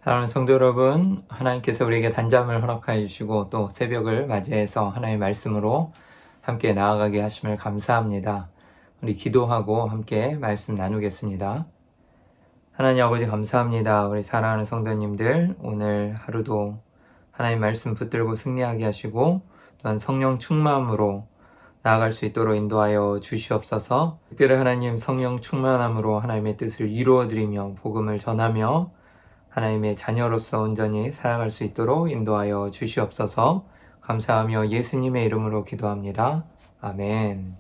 사랑하는 성도 여러분, 하나님께서 우리에게 단잠을 허락하여 주시고 또 새벽을 맞이해서 하나님의 말씀으로 함께 나아가게 하심을 감사합니다. 우리 기도하고 함께 말씀 나누겠습니다. 하나님 아버지 감사합니다. 우리 사랑하는 성도님들 오늘 하루도 하나님 말씀 붙들고 승리하게 하시고 또한 성령 충만함으로 나아갈 수 있도록 인도하여 주시옵소서. 특별히 하나님 성령 충만함으로 하나님의 뜻을 이루어드리며 복음을 전하며 하나님의 자녀로서 온전히 살아갈 수 있도록 인도하여 주시옵소서. 감사하며 예수님의 이름으로 기도합니다. 아멘.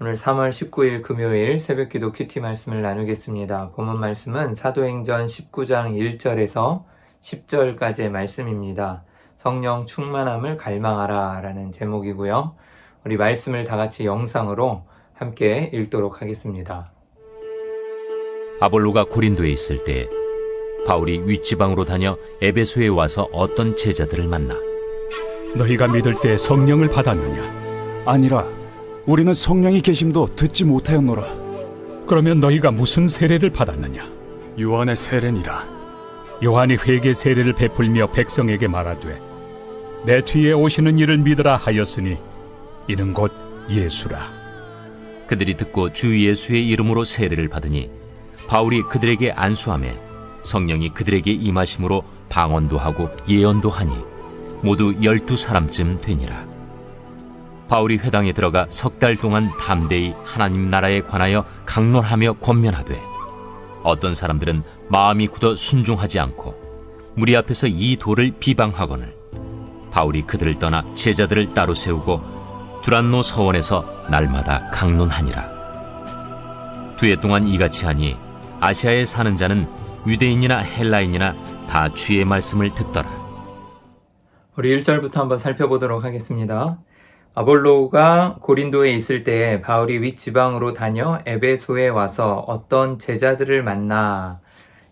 오늘 3월 19일 금요일 새벽기도 큐티 말씀을 나누겠습니다. 본문 말씀은 사도행전 19장 1절에서 10절까지의 말씀입니다. 성령 충만함을 갈망하라 라는 제목이고요. 우리 말씀을 다 같이 영상으로 함께 읽도록 하겠습니다. 아볼로가 고린도에 있을 때 바울이 윗지방으로 다녀 에베소에 와서 어떤 제자들을 만나 너희가 믿을 때 성령을 받았느냐? 아니라 우리는 성령이 계심도 듣지 못하였노라. 그러면 너희가 무슨 세례를 받았느냐? 요한의 세례니라. 요한이 회개 세례를 베풀며 백성에게 말하되 내 뒤에 오시는 이를 믿으라 하였으니 이는 곧 예수라. 그들이 듣고 주 예수의 이름으로 세례를 받으니 바울이 그들에게 안수하매 성령이 그들에게 임하심으로 방언도 하고 예언도 하니 모두 12사람쯤 되니라. 바울이 회당에 들어가 3달 동안 담대히 하나님 나라에 관하여 강론하며 권면하되 어떤 사람들은 마음이 굳어 순종하지 않고 무리 앞에서 이 도를 비방하거늘 바울이 그들을 떠나 제자들을 따로 세우고 두란노 서원에서 날마다 강론하니라. 2해 동안 이같이 하니 아시아에 사는 자는 유대인이나 헬라인이나 다 주의 말씀을 듣더라. 우리 1절부터 한번 살펴보도록 하겠습니다. 아볼로가 고린도에 있을 때 바울이 윗지방으로 다녀 에베소에 와서 어떤 제자들을 만나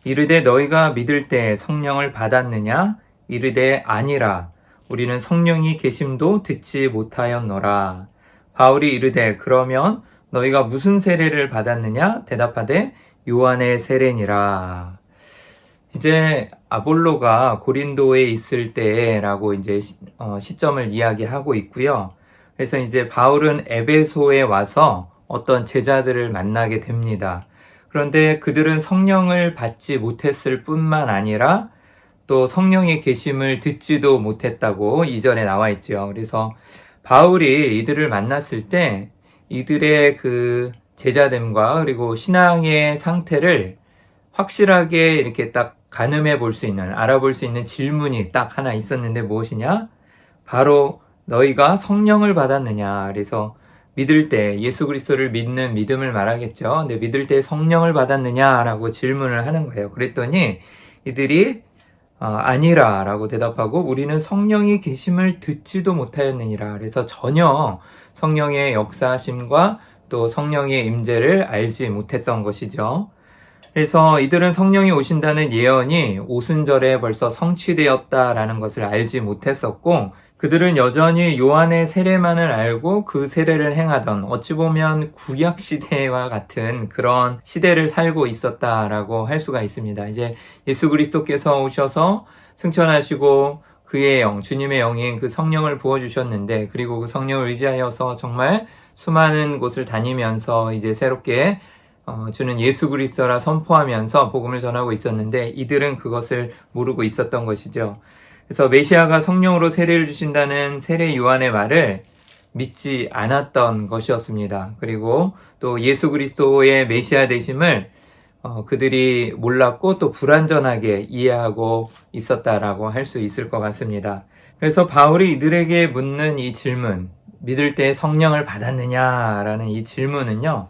이르되 너희가 믿을 때 성령을 받았느냐? 이르되 아니라 우리는 성령이 계심도 듣지 못하였노라. 바울이 이르되 그러면 너희가 무슨 세례를 받았느냐? 대답하되 요한의 세례니라. 이제 아볼로가 고린도에 있을 때라고 이제 시점을 이야기하고 있고요. 그래서 이제 바울은 에베소에 와서 어떤 제자들을 만나게 됩니다. 그런데 그들은 성령을 받지 못했을 뿐만 아니라 또 성령의 계심을 듣지도 못했다고 2절에 나와 있죠. 그래서 바울이 이들을 만났을 때 이들의 그 제자됨과 그리고 신앙의 상태를 확실하게 이렇게 딱 가늠해 볼 수 있는, 알아볼 수 있는 질문이 딱 하나 있었는데 무엇이냐? 바로 너희가 성령을 받았느냐? 그래서 믿을 때 예수 그리스도를 믿는 믿음을 말하겠죠. 근데 믿을 때 성령을 받았느냐라고 질문을 하는 거예요. 그랬더니 이들이 아니라 라고 대답하고 우리는 성령이 계심을 듣지도 못하였느니라. 그래서 전혀 성령의 역사하심과 또 성령의 임재를 알지 못했던 것이죠. 그래서 이들은 성령이 오신다는 예언이 오순절에 벌써 성취되었다라는 것을 알지 못했었고 그들은 여전히 요한의 세례만을 알고 그 세례를 행하던 어찌 보면 구약시대와 같은 그런 시대를 살고 있었다라고 할 수가 있습니다. 이제 예수 그리스도께서 오셔서 승천하시고 그의 영, 주님의 영인 그 성령을 부어주셨는데 그리고 그 성령을 의지하여서 정말 수많은 곳을 다니면서 이제 새롭게 주는 예수 그리스도라 선포하면서 복음을 전하고 있었는데 이들은 그것을 모르고 있었던 것이죠. 그래서 메시아가 성령으로 세례를 주신다는 세례 요한의 말을 믿지 않았던 것이었습니다. 그리고 또 예수 그리스도의 메시아 되심을 그들이 몰랐고 또 불완전하게 이해하고 있었다라고 할 수 있을 것 같습니다. 그래서 바울이 이들에게 묻는 이 질문, 믿을 때 성령을 받았느냐라는 이 질문은요,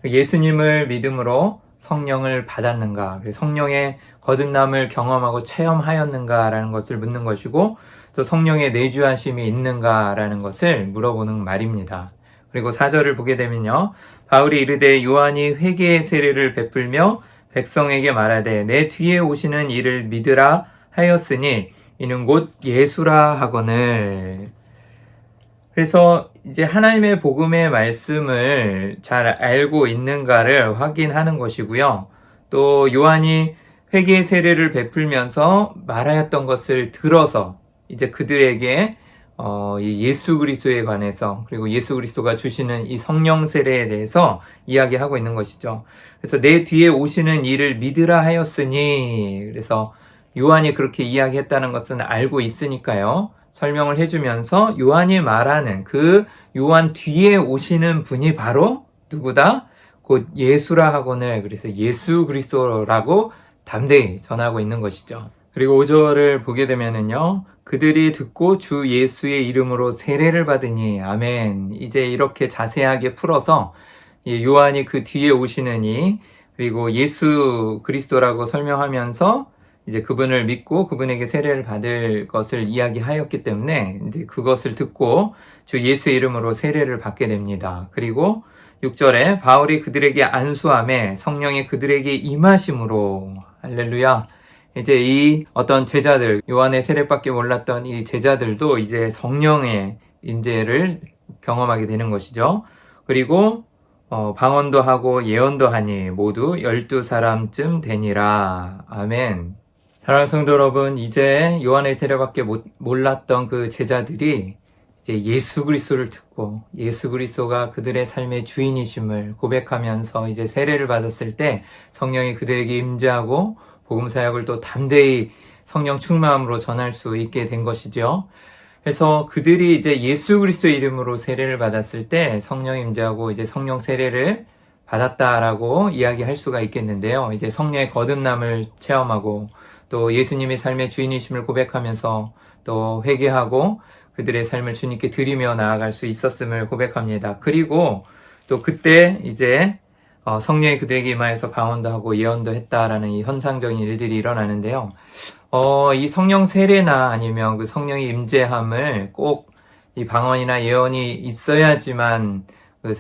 예수님을 믿음으로 성령을 받았는가, 성령의 거듭남을 경험하고 체험하였는가라는 것을 묻는 것이고 또 성령의 내주하심이 있는가라는 것을 물어보는 말입니다. 그리고 4절을 보게 되면요, 바울이 이르되 요한이 회개의 세례를 베풀며 백성에게 말하되 내 뒤에 오시는 이를 믿으라 하였으니 이는 곧 예수라 하거늘. 그래서 이제 하나님의 복음의 말씀을 잘 알고 있는가를 확인하는 것이고요. 또 요한이 회개의 세례를 베풀면서 말하였던 것을 들어서 이제 그들에게 이 예수 그리스도에 관해서, 그리고 예수 그리스도가 주시는 이 성령 세례에 대해서 이야기하고 있는 것이죠. 그래서 내 뒤에 오시는 이를 믿으라 하였으니, 그래서 요한이 그렇게 이야기했다는 것은 알고 있으니까요. 설명을 해주면서 요한이 말하는 그 요한 뒤에 오시는 분이 바로 누구다? 곧 예수라 하거늘, 그래서 예수 그리스도라고 담대히 전하고 있는 것이죠. 그리고 5절을 보게 되면은요, 그들이 듣고 주 예수의 이름으로 세례를 받으니, 아멘. 이제 이렇게 자세하게 풀어서 요한이 그 뒤에 오시느니, 그리고 예수 그리스도라고 설명하면서 이제 그분을 믿고 그분에게 세례를 받을 것을 이야기하였기 때문에 이제 그것을 듣고 주 예수의 이름으로 세례를 받게 됩니다. 그리고 6절에 바울이 그들에게 안수함에 성령이 그들에게 임하심으로, 할렐루야. 이제 이 어떤 제자들, 요한의 세례밖에 몰랐던 이 제자들도 이제 성령의 임재를 경험하게 되는 것이죠. 그리고 방언도 하고 예언도 하니 모두 12사람쯤 되니라. 아멘. 사랑하는 성도 여러분, 이제 요한의 세례밖에 몰랐던 그 제자들이 이제 예수 그리스도를 듣고 예수 그리스도가 그들의 삶의 주인이심을 고백하면서 이제 세례를 받았을 때 성령이 그들에게 임재하고 복음 사역을 또 담대히 성령 충만함으로 전할 수 있게 된 것이죠. 그래서 그들이 이제 예수 그리스도의 이름으로 세례를 받았을 때 성령 임재하고 이제 성령 세례를 받았다라고 이야기할 수가 있겠는데요. 이제 성령의 거듭남을 체험하고 또 예수님이 삶의 주인이심을 고백하면서 또 회개하고 그들의 삶을 주님께 드리며 나아갈 수 있었음을 고백합니다. 그리고 또 그때 이제 성령이 그들에게 임하여서 방언도 하고 예언도 했다라는 이 현상적인 일들이 일어나는데요. 이 성령 세례나 아니면 그 성령의 임재함을 꼭 이 방언이나 예언이 있어야지만 그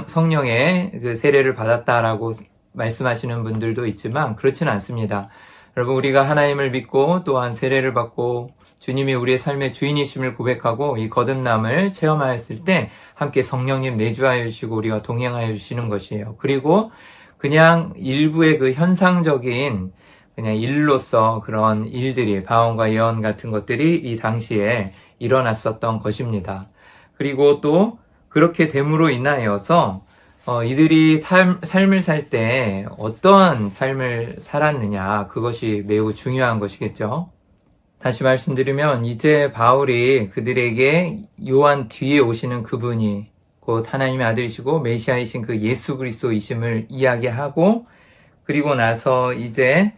성령의 그 세례를 받았다라고 말씀하시는 분들도 있지만 그렇지는 않습니다. 여러분, 우리가 하나님을 믿고 또한 세례를 받고 주님이 우리의 삶의 주인이심을 고백하고 이 거듭남을 체험하였을 때 함께 성령님 내주하여 주시고 우리와 동행하여 주시는 것이에요. 그리고 그냥 일부의 그 현상적인 그냥 일로서 그런 일들이, 방언과 예언 같은 것들이 이 당시에 일어났었던 것입니다. 그리고 또 그렇게 됨으로 인하여서 이들이 삶을 살 때 어떠한 삶을 살았느냐, 그것이 매우 중요한 것이겠죠. 다시 말씀드리면 이제 바울이 그들에게 요한 뒤에 오시는 그분이 곧 하나님의 아들이시고 메시아이신 그 예수 그리스도이심을 이야기하고, 그리고 나서 이제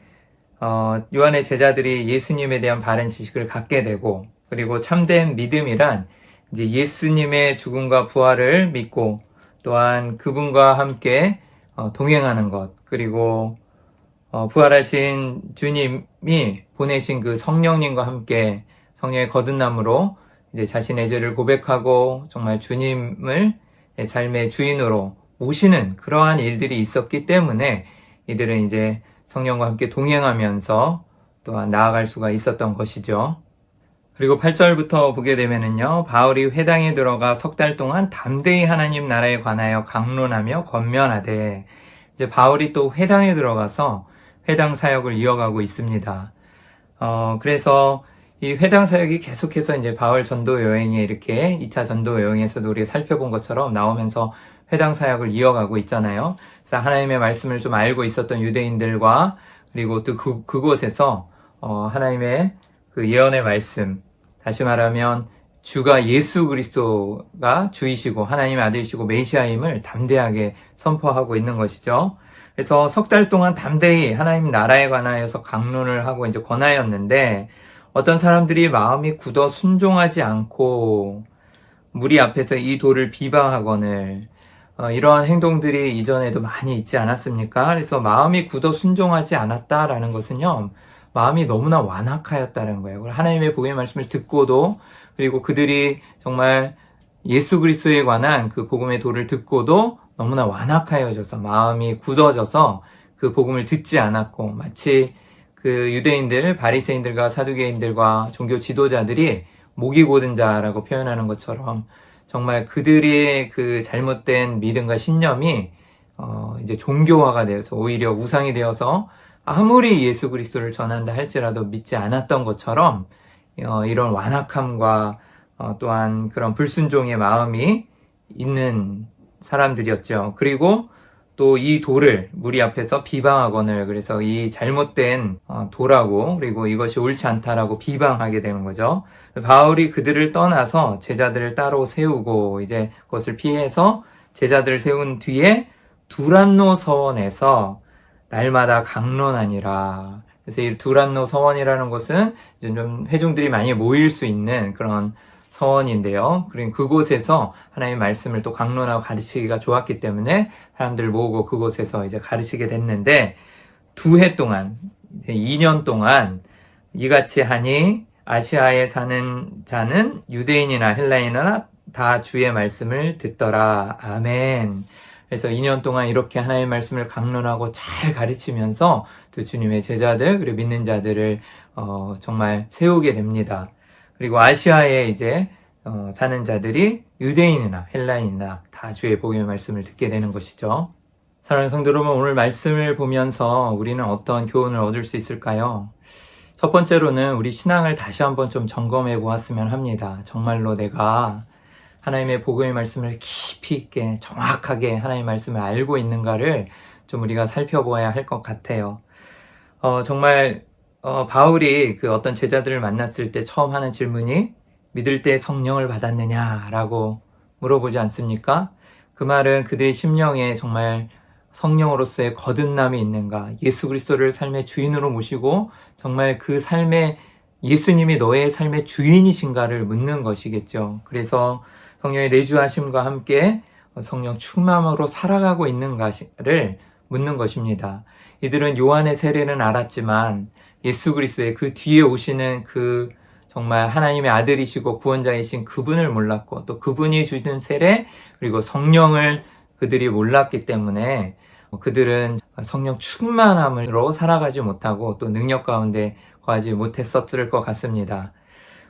요한의 제자들이 예수님에 대한 바른 지식을 갖게 되고, 그리고 참된 믿음이란 이제 예수님의 죽음과 부활을 믿고 또한 그분과 함께 동행하는 것, 그리고 부활하신 주님이 보내신 그 성령님과 함께 성령의 거듭남으로 이제 자신의 죄를 고백하고 정말 주님을 삶의 주인으로 모시는 그러한 일들이 있었기 때문에 이들은 이제 성령과 함께 동행하면서 또한 나아갈 수가 있었던 것이죠. 그리고 8절부터 보게 되면은요, 바울이 회당에 들어가 석 달 동안 담대히 하나님 나라에 관하여 강론하며 권면하되, 이제 바울이 또 회당에 들어가서 회당 사역을 이어가고 있습니다. 그래서 이 회당 사역이 계속해서 이제 바울 전도 여행에 이렇게 2차 전도 여행에서도 우리가 살펴본 것처럼 나오면서 회당 사역을 이어가고 있잖아요. 그래서 하나님의 말씀을 좀 알고 있었던 유대인들과 그리고 또 그곳에서 하나님의 그 예언의 말씀, 다시 말하면 주가 예수 그리스도가 주이시고 하나님의 아들이시고 메시아임을 담대하게 선포하고 있는 것이죠. 그래서 석 달 동안 담대히 하나님 나라에 관하여서 강론을 하고 이제 권하였는데, 어떤 사람들이 마음이 굳어 순종하지 않고 무리 앞에서 이 도를 비방하거늘, 이러한 행동들이 이전에도 많이 있지 않았습니까? 그래서 마음이 굳어 순종하지 않았다라는 것은요, 마음이 너무나 완악하였다는 거예요. 하나님의 복음의 말씀을 듣고도, 그리고 그들이 정말 예수 그리스도에 관한 그 복음의 도를 듣고도 너무나 완악하여져서 마음이 굳어져서 그 복음을 듣지 않았고, 마치 그 유대인들, 바리새인들과 사두개인들과 종교 지도자들이 목이 고든 자라고 표현하는 것처럼 정말 그들의 그 잘못된 믿음과 신념이 이제 종교화가 되어서 오히려 우상이 되어서 아무리 예수 그리스도를 전한다 할지라도 믿지 않았던 것처럼 이런 완악함과 또한 그런 불순종의 마음이 있는 사람들이었죠. 그리고 또 이 돌을 무리 앞에서 비방하거늘, 그래서 이 잘못된 도라고, 그리고 이것이 옳지 않다라고 비방하게 되는 거죠. 바울이 그들을 떠나서 제자들을 따로 세우고 이제 그것을 피해서 제자들을 세운 뒤에 두란노 서원에서 날마다 강론하니라. 그래서 이 두란노 서원이라는 것은 이제 좀 회중들이 많이 모일 수 있는 그런 서원인데요. 그리고 그곳에서 하나님의 말씀을 또 강론하고 가르치기가 좋았기 때문에 사람들을 모으고 그곳에서 이제 가르치게 됐는데, 2해 동안, 2년 동안 이같이 하니 아시아에 사는 자는 유대인이나 헬라인이나 다 주의 말씀을 듣더라. 아멘. 그래서 2년 동안 이렇게 하나님의 말씀을 강론하고 잘 가르치면서 또 주님의 제자들, 그리고 믿는 자들을 정말 세우게 됩니다. 그리고 아시아에 이제 사는 자들이 유대인이나 헬라인이나 다 주의 복음의 말씀을 듣게 되는 것이죠. 사랑하는 성도 여러분, 오늘 말씀을 보면서 우리는 어떤 교훈을 얻을 수 있을까요? 첫 번째로는 우리 신앙을 다시 한번 좀 점검해 보았으면 합니다. 정말로 내가 하나님의 복음의 말씀을 깊이 있게 정확하게 하나님의 말씀을 알고 있는가를 좀 우리가 살펴보아야 할 것 같아요. 정말 바울이 그 어떤 제자들을 만났을 때 처음 하는 질문이 믿을 때 성령을 받았느냐라고 물어보지 않습니까? 그 말은 그들의 심령에 정말 성령으로서의 거듭남이 있는가, 예수 그리스도를 삶의 주인으로 모시고 정말 그 삶의 예수님이 너의 삶의 주인이신가를 묻는 것이겠죠. 그래서 성령의 내주하심과 함께 성령 충만으로 살아가고 있는가를 묻는 것입니다. 이들은 요한의 세례는 알았지만 예수 그리스도의 그 뒤에 오시는 그 정말 하나님의 아들이시고 구원자이신 그분을 몰랐고, 또 그분이 주시는 세례, 그리고 성령을 그들이 몰랐기 때문에 그들은 성령 충만함으로 살아가지 못하고 또 능력 가운데 거하지 못했었을 것 같습니다.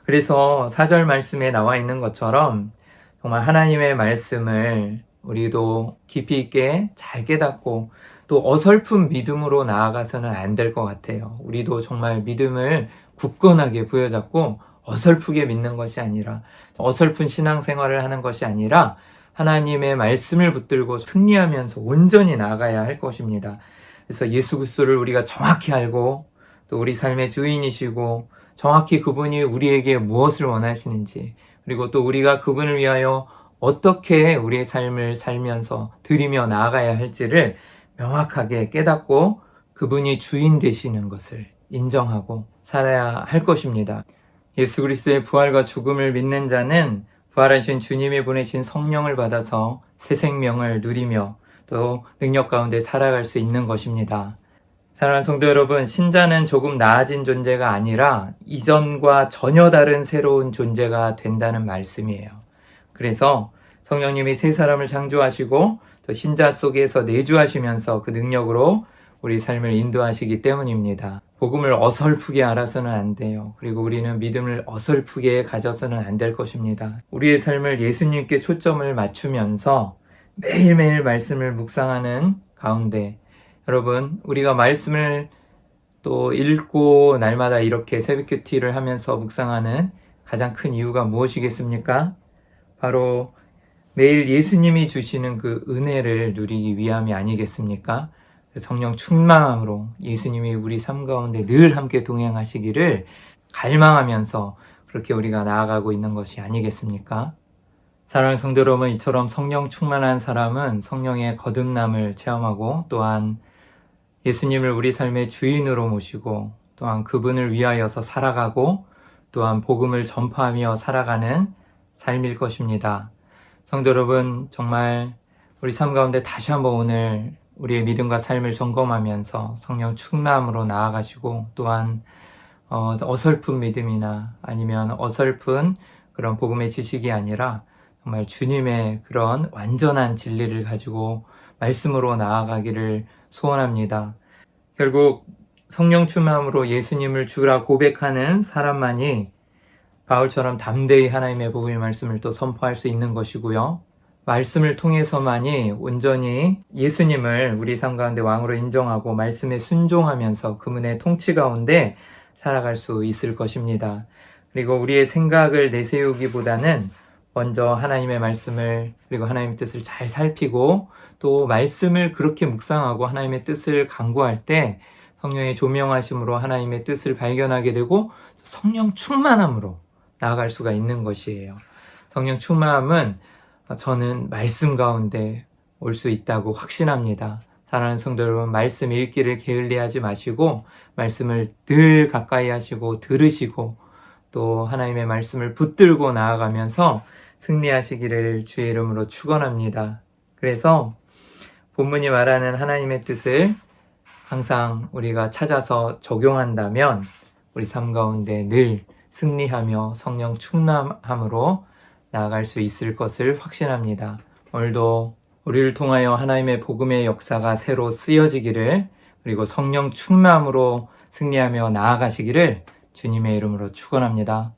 그래서 4절 말씀에 나와 있는 것처럼 정말 하나님의 말씀을 우리도 깊이 있게 잘 깨닫고 또 어설픈 믿음으로 나아가서는 안 될 것 같아요. 우리도 정말 믿음을 굳건하게 부여잡고 어설프게 믿는 것이 아니라, 어설픈 신앙생활을 하는 것이 아니라 하나님의 말씀을 붙들고 승리하면서 온전히 나아가야 할 것입니다. 그래서 예수 그리스도를 우리가 정확히 알고 또 우리 삶의 주인이시고 정확히 그분이 우리에게 무엇을 원하시는지, 그리고 또 우리가 그분을 위하여 어떻게 우리의 삶을 살면서 드리며 나아가야 할지를 명확하게 깨닫고 그분이 주인 되시는 것을 인정하고 살아야 할 것입니다. 예수 그리스도의 부활과 죽음을 믿는 자는 부활하신 주님이 보내신 성령을 받아서 새 생명을 누리며 또 능력 가운데 살아갈 수 있는 것입니다. 사랑하는 성도 여러분, 신자는 조금 나아진 존재가 아니라 이전과 전혀 다른 새로운 존재가 된다는 말씀이에요. 그래서 성령님이 새 사람을 창조하시고 또 신자 속에서 내주하시면서 그 능력으로 우리 삶을 인도하시기 때문입니다. 복음을 어설프게 알아서는 안 돼요. 그리고 우리는 믿음을 어설프게 가져서는 안 될 것입니다. 우리의 삶을 예수님께 초점을 맞추면서 매일매일 말씀을 묵상하는 가운데, 여러분, 우리가 말씀을 또 읽고 날마다 이렇게 새벽 큐티를 하면서 묵상하는 가장 큰 이유가 무엇이겠습니까? 바로 매일 예수님이 주시는 그 은혜를 누리기 위함이 아니겠습니까? 성령 충만함으로 예수님이 우리 삶 가운데 늘 함께 동행하시기를 갈망하면서 그렇게 우리가 나아가고 있는 것이 아니겠습니까? 사랑하는 성도 여러분, 이처럼 성령 충만한 사람은 성령의 거듭남을 체험하고 또한 예수님을 우리 삶의 주인으로 모시고 또한 그분을 위하여서 살아가고 또한 복음을 전파하며 살아가는 삶일 것입니다. 성도 여러분, 정말 우리 삶 가운데 다시 한번 오늘 우리의 믿음과 삶을 점검하면서 성령 충만함으로 나아가시고 또한 어설픈 믿음이나 아니면 어설픈 그런 복음의 지식이 아니라 정말 주님의 그런 완전한 진리를 가지고 말씀으로 나아가기를 소원합니다. 결국 성령 충만함으로 예수님을 주라 고백하는 사람만이 바울처럼 담대히 하나님의 복음의 말씀을 또 선포할 수 있는 것이고요. 말씀을 통해서만이 온전히 예수님을 우리 삶 가운데 왕으로 인정하고 말씀에 순종하면서 그분의 통치 가운데 살아갈 수 있을 것입니다. 그리고 우리의 생각을 내세우기보다는 먼저 하나님의 말씀을 그리고 하나님의 뜻을 잘 살피고 또 말씀을 그렇게 묵상하고 하나님의 뜻을 간구할 때 성령의 조명하심으로 하나님의 뜻을 발견하게 되고 성령 충만함으로 나아갈 수가 있는 것이에요. 성령 충만함은 저는 말씀 가운데 올 수 있다고 확신합니다. 사랑하는 성도 여러분, 말씀 읽기를 게을리하지 마시고 말씀을 늘 가까이 하시고 들으시고 또 하나님의 말씀을 붙들고 나아가면서 승리하시기를 주의 이름으로 축원합니다. 그래서 본문이 말하는 하나님의 뜻을 항상 우리가 찾아서 적용한다면 우리 삶 가운데 늘 승리하며 성령 충만함으로 나아갈 수 있을 것을 확신합니다. 오늘도 우리를 통하여 하나님의 복음의 역사가 새로 쓰여지기를 그리고 성령 충만함으로 승리하며 나아가시기를 주님의 이름으로 축원합니다.